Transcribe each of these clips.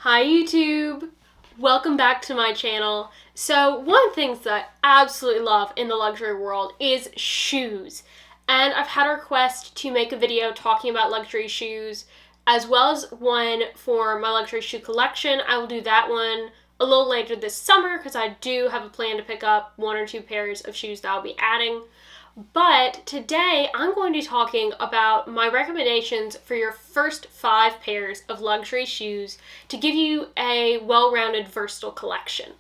Hi YouTube! Welcome back to my channel. So one of the things that I absolutely love in the luxury world is shoes. And I've had a request to make a video talking about luxury shoes as well as one for my luxury shoe collection. I will do that one a little later this summer because I do have a plan to pick up one or two pairs of shoes that I'll be adding. But today I'm going to be talking about my recommendations for your first 5 pairs of luxury shoes to give you a well-rounded, versatile collection.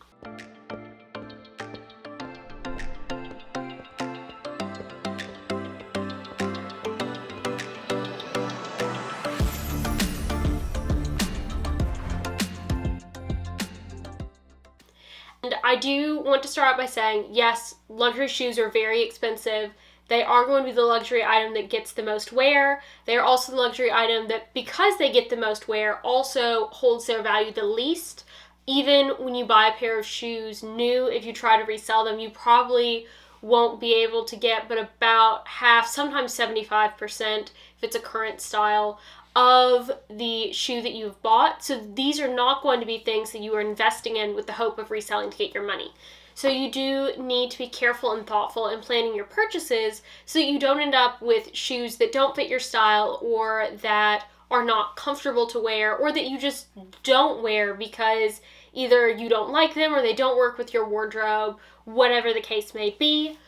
And I do want to start out by saying, yes, luxury shoes are very expensive. They are going to be the luxury item that gets the most wear. They are also the luxury item that, because they get the most wear, also holds their value the least. Even when you buy a pair of shoes new, if you try to resell them, you probably won't be able to get but about half, sometimes 75%, if it's a current style, of the shoe that you've bought. So these are not going to be things that you are investing in with the hope of reselling to get your money. So you do need to be careful and thoughtful in planning your purchases so that you don't end up with shoes that don't fit your style or that are not comfortable to wear or that you just don't wear because either you don't like them or they don't work with your wardrobe, whatever the case may be.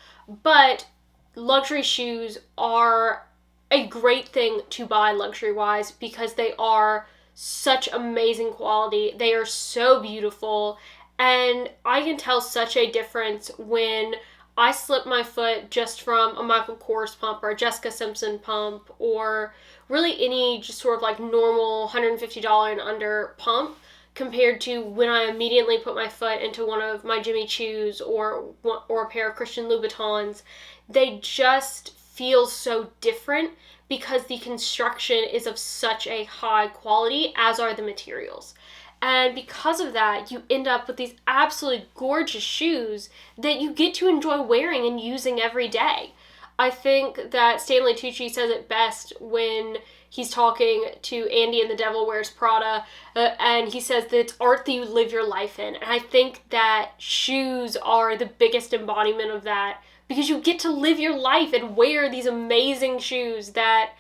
But luxury shoes are a great thing to buy luxury-wise because they are such amazing quality. They are so beautiful, and I can tell such a difference when I slip my foot just from a Michael Kors pump or a Jessica Simpson pump or really any just sort of like normal $150 and under pump compared to when I immediately put my foot into one of my Jimmy Choos or a pair of Christian Louboutins. They just feel so different because the construction is of such a high quality, as are the materials. And because of that, you end up with these absolutely gorgeous shoes that you get to enjoy wearing and using every day. I think that Stanley Tucci says it best when he's talking to Andy and the Devil Wears Prada, and he says that it's art that you live your life in. And I think that shoes are the biggest embodiment of that, because you get to live your life and wear these amazing shoes that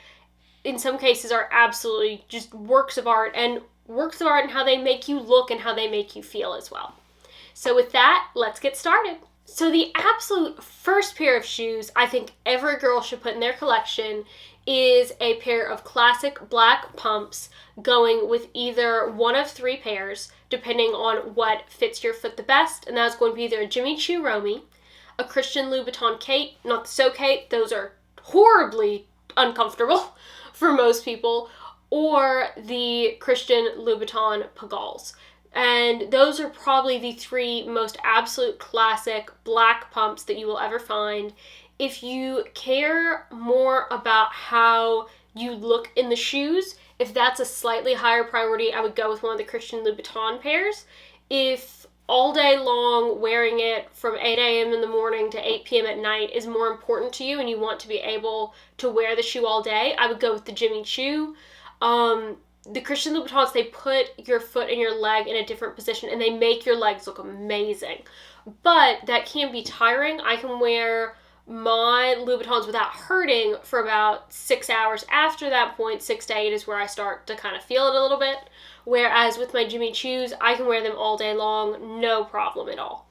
in some cases are absolutely just works of art in how they make you look and how they make you feel as well. So with that, let's get started. So the absolute first pair of shoes I think every girl should put in their collection is a pair of classic black pumps going with either one of 3 pairs, depending on what fits your foot the best, and that's going to be either a Jimmy Choo Romy, a Christian Louboutin Kate, not the So Kate, those are horribly uncomfortable for most people, or the Christian Louboutin Pagals. And those are probably the 3 most absolute classic black pumps that you will ever find. If you care more about how you look in the shoes, if that's a slightly higher priority, I would go with one of the Christian Louboutin pairs. If all day long wearing it from 8 a.m. in the morning to 8 p.m. at night is more important to you and you want to be able to wear the shoe all day, I would go with the Jimmy Choo. The Christian Louboutins, they put your foot and your leg in a different position and they make your legs look amazing. But that can be tiring. I can wear my Louboutins without hurting for about 6 hours. After that point, 6 to 8 is where I start to kind of feel it a little bit. Whereas with my Jimmy Choos, I can wear them all day long, no problem at all.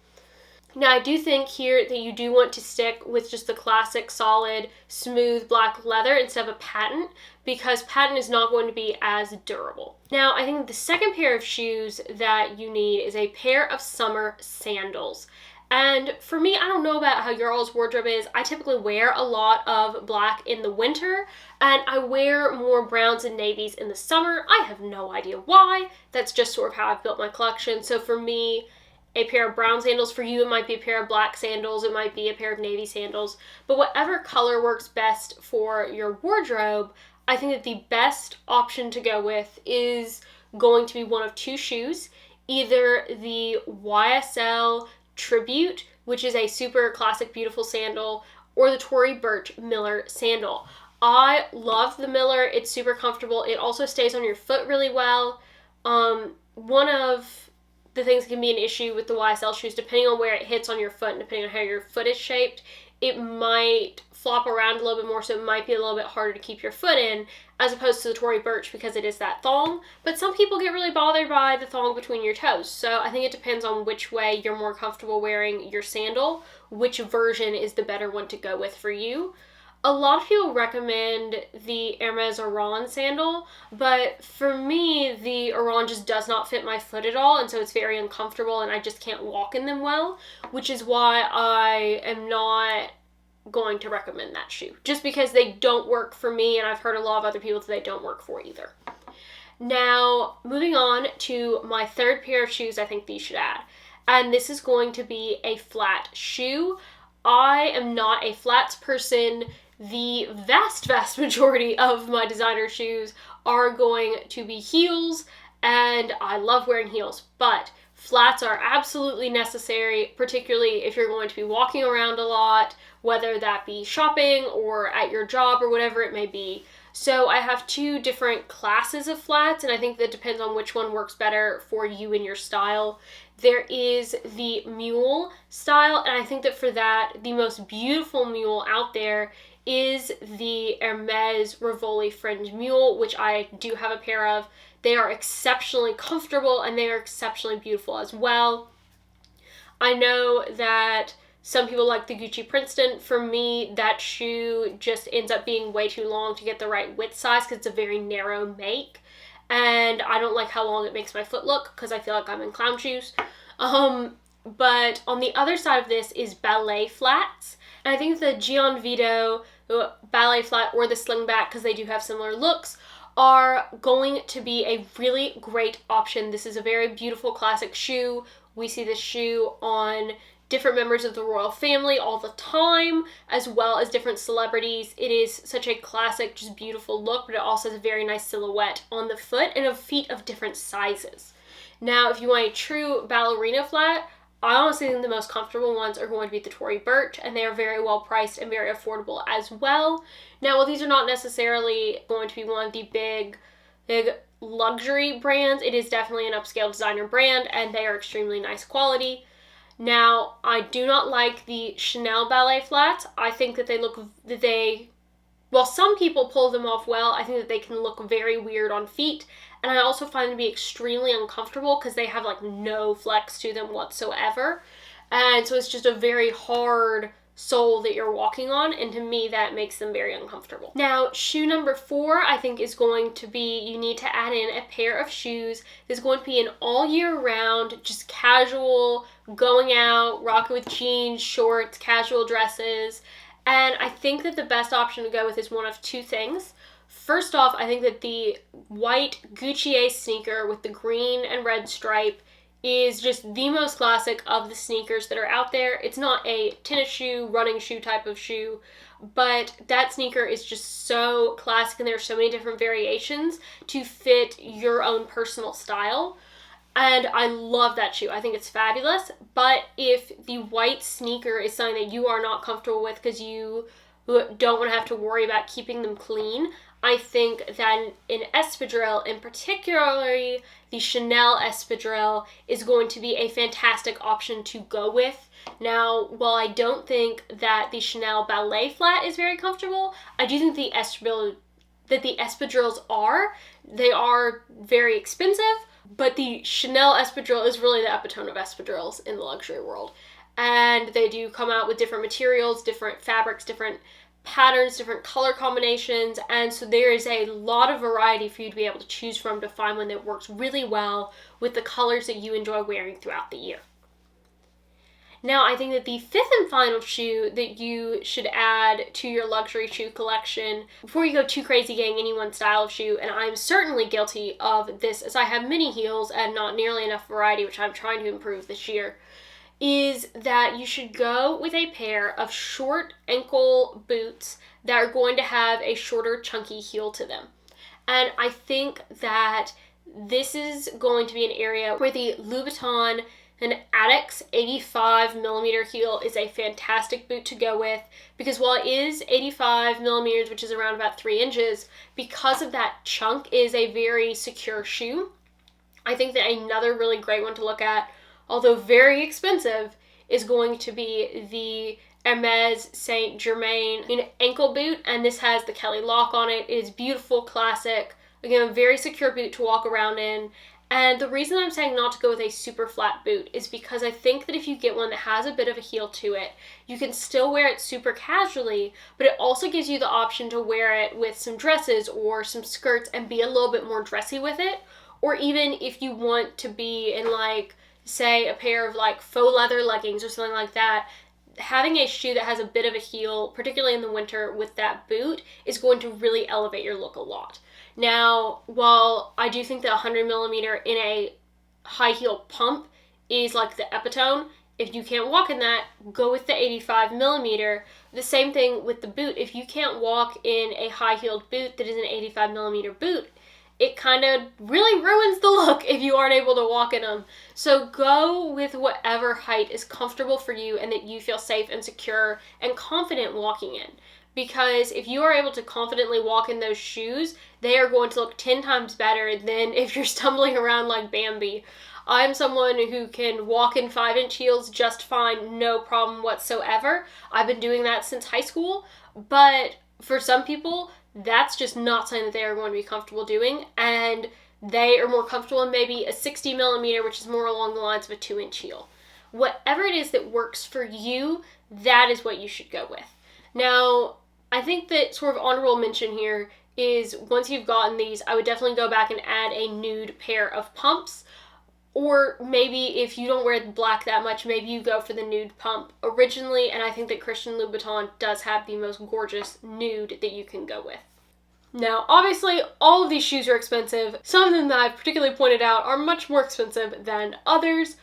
Now, I do think here that you do want to stick with just the classic, solid, smooth black leather instead of a patent, because patent is not going to be as durable. Now, I think the second pair of shoes that you need is a pair of summer sandals. And for me, I don't know about how your all's wardrobe is. I typically wear a lot of black in the winter, and I wear more browns and navies in the summer. I have no idea why. That's just sort of how I've built my collection. So for me, a pair of brown sandals. For you, it might be a pair of black sandals. It might be a pair of navy sandals. But whatever color works best for your wardrobe, I think that the best option to go with is going to be one of 2 shoes. Either the YSL Tribute, which is a super classic, beautiful sandal, or the Tory Burch Miller sandal. I love the Miller. It's super comfortable. It also stays on your foot really well. One of the things that can be an issue with the YSL shoes, depending on where it hits on your foot and depending on how your foot is shaped, it might flop around a little bit more, so it might be a little bit harder to keep your foot in, as opposed to the Tory Burch because it is that thong. But some people get really bothered by the thong between your toes, so I think it depends on which way you're more comfortable wearing your sandal, which version is the better one to go with for you. A lot of people recommend the Hermes Oran sandal, but for me, the Oran just does not fit my foot at all, and so it's very uncomfortable, and I just can't walk in them well, which is why I am not going to recommend that shoe, just because they don't work for me, and I've heard a lot of other people that they don't work for either. Now, moving on to my third pair of shoes I think these should add, and this is going to be a flat shoe. I am not a flats person. The vast majority of my designer shoes are going to be heels, and I love wearing heels, but flats are absolutely necessary, particularly if you're going to be walking around a lot, whether that be shopping or at your job or whatever it may be. So I have two different classes of flats, and I think that depends on which one works better for you and your style. There is the mule style, and I think that for that, the most beautiful mule out there is the Hermes Rivoli Fringe Mule, which I do have a pair of. They are exceptionally comfortable and they are exceptionally beautiful as well. I know that some people like the Gucci Princeton. For me, that shoe just ends up being way too long to get the right width size because it's a very narrow make. And I don't like how long it makes my foot look because I feel like I'm in clown shoes. But on the other side of this is ballet flats. And I think the Gian Vito ballet flat or the slingback, because they do have similar looks, are going to be a really great option. This is a very beautiful classic shoe. We see this shoe on different members of the royal family all the time, as well as different celebrities. It is such a classic, just beautiful look, but it also has a very nice silhouette on the foot and of feet of different sizes. Now, if you want a true ballerina flat, I honestly think the most comfortable ones are going to be the Tory Burch, and they are very well priced and very affordable as well. Now, while these are not necessarily going to be one of the big luxury brands, it is definitely an upscale designer brand, and they are extremely nice quality. Now, I do not like the Chanel ballet flats. I think that while some people pull them off well, I think that they can look very weird on feet. And I also find them to be extremely uncomfortable because they have like no flex to them whatsoever. And so it's just a very hard sole that you're walking on, and to me that makes them very uncomfortable. Now, shoe number 4 I think is going to be, you need to add in a pair of shoes that's going to be an all year round, just casual, going out, rocking with jeans, shorts, casual dresses. And I think that the best option to go with is one of two things. First off, I think that the white Gucci sneaker with the green and red stripe is just the most classic of the sneakers that are out there. It's not a tennis shoe, running shoe type of shoe, but that sneaker is just so classic, and there are so many different variations to fit your own personal style. And I love that shoe. I think it's fabulous. But if the white sneaker is something that you are not comfortable with because you don't want to have to worry about keeping them clean, I think that an espadrille, and particularly the Chanel espadrille, is going to be a fantastic option to go with. Now, while I don't think that the Chanel ballet flat is very comfortable, I do think the espadrilles are. They are very expensive, but the Chanel espadrille is really the epitome of espadrilles in the luxury world. And they do come out with different materials, different fabrics, different patterns, different color combinations, and so there is a lot of variety for you to be able to choose from to find one that works really well with the colors that you enjoy wearing throughout the year. Now, I think that the 5th and final shoe that you should add to your luxury shoe collection, before you go too crazy getting any one style of shoe, and I'm certainly guilty of this as I have many heels and not nearly enough variety, which I'm trying to improve this year, is that you should go with a pair of short ankle boots that are going to have a shorter, chunky heel to them. And I think that this is going to be an area where the Louboutin and Addicts 85 millimeter heel is a fantastic boot to go with, because while it is 85 millimeters, which is around about 3 inches, because of that chunk, it is a very secure shoe. I think that another really great one to look at, although very expensive, is going to be the Hermes Saint Germain ankle boot, and this has the Kelly lock on it. It is beautiful, classic, again, a very secure boot to walk around in. And the reason I'm saying not to go with a super flat boot is because I think that if you get one that has a bit of a heel to it, you can still wear it super casually, but it also gives you the option to wear it with some dresses or some skirts and be a little bit more dressy with it. Or even if you want to be in, like, say, a pair of like faux leather leggings or something like that, having a shoe that has a bit of a heel, particularly in the winter with that boot, is going to really elevate your look a lot. Now, while I do think that 100 millimeter in a high heel pump is like the epitome, if you can't walk in that, go with the 85 millimeter. The same thing with the boot. If you can't walk in a high heeled boot that is an 85 millimeter boot, it kind of really ruins the look if you aren't able to walk in them. So go with whatever height is comfortable for you and that you feel safe and secure and confident walking in. Because if you are able to confidently walk in those shoes, they are going to look 10 times better than if you're stumbling around like Bambi. I'm someone who can walk in 5-inch heels just fine, no problem whatsoever. I've been doing that since high school, but for some people, that's just not something that they are going to be comfortable doing, and they are more comfortable in maybe a 60 millimeter, which is more along the lines of a 2-inch heel. Whatever it is that works for you, that is what you should go with. Now, I think that sort of honorable mention here is once you've gotten these, I would definitely go back and add a nude pair of pumps. Or maybe if you don't wear black that much, maybe you go for the nude pump originally, and I think that Christian Louboutin does have the most gorgeous nude that you can go with. Now, obviously, all of these shoes are expensive. Some of them that I've particularly pointed out are much more expensive than others,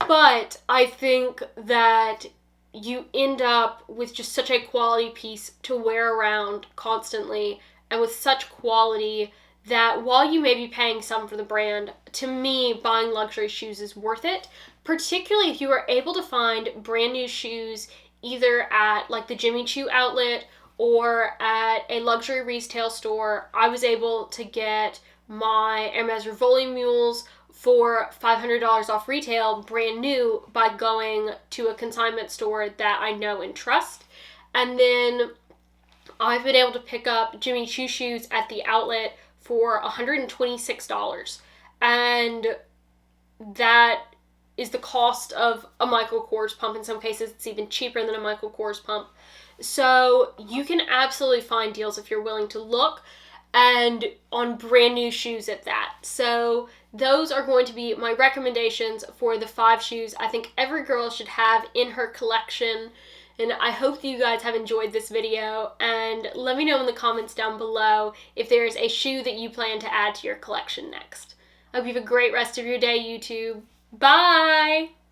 but I think that you end up with just such a quality piece to wear around constantly, and with such quality that while you may be paying some for the brand, to me, buying luxury shoes is worth it, particularly if you are able to find brand new shoes either at like the Jimmy Choo outlet or at a luxury retail store. I was able to get my Hermes Rivoli mules for $500 off retail, brand new, by going to a consignment store that I know and trust. And then I've been able to pick up Jimmy Choo shoes at the outlet for $126, and that is the cost of a Michael Kors pump. In some cases, it's even cheaper than a Michael Kors pump. So you can absolutely find deals if you're willing to look, and on brand new shoes at that. So those are going to be my recommendations for the 5 shoes I think every girl should have in her collection. And I hope that you guys have enjoyed this video, and let me know in the comments down below if there's a shoe that you plan to add to your collection next. I hope you have a great rest of your day, YouTube. Bye!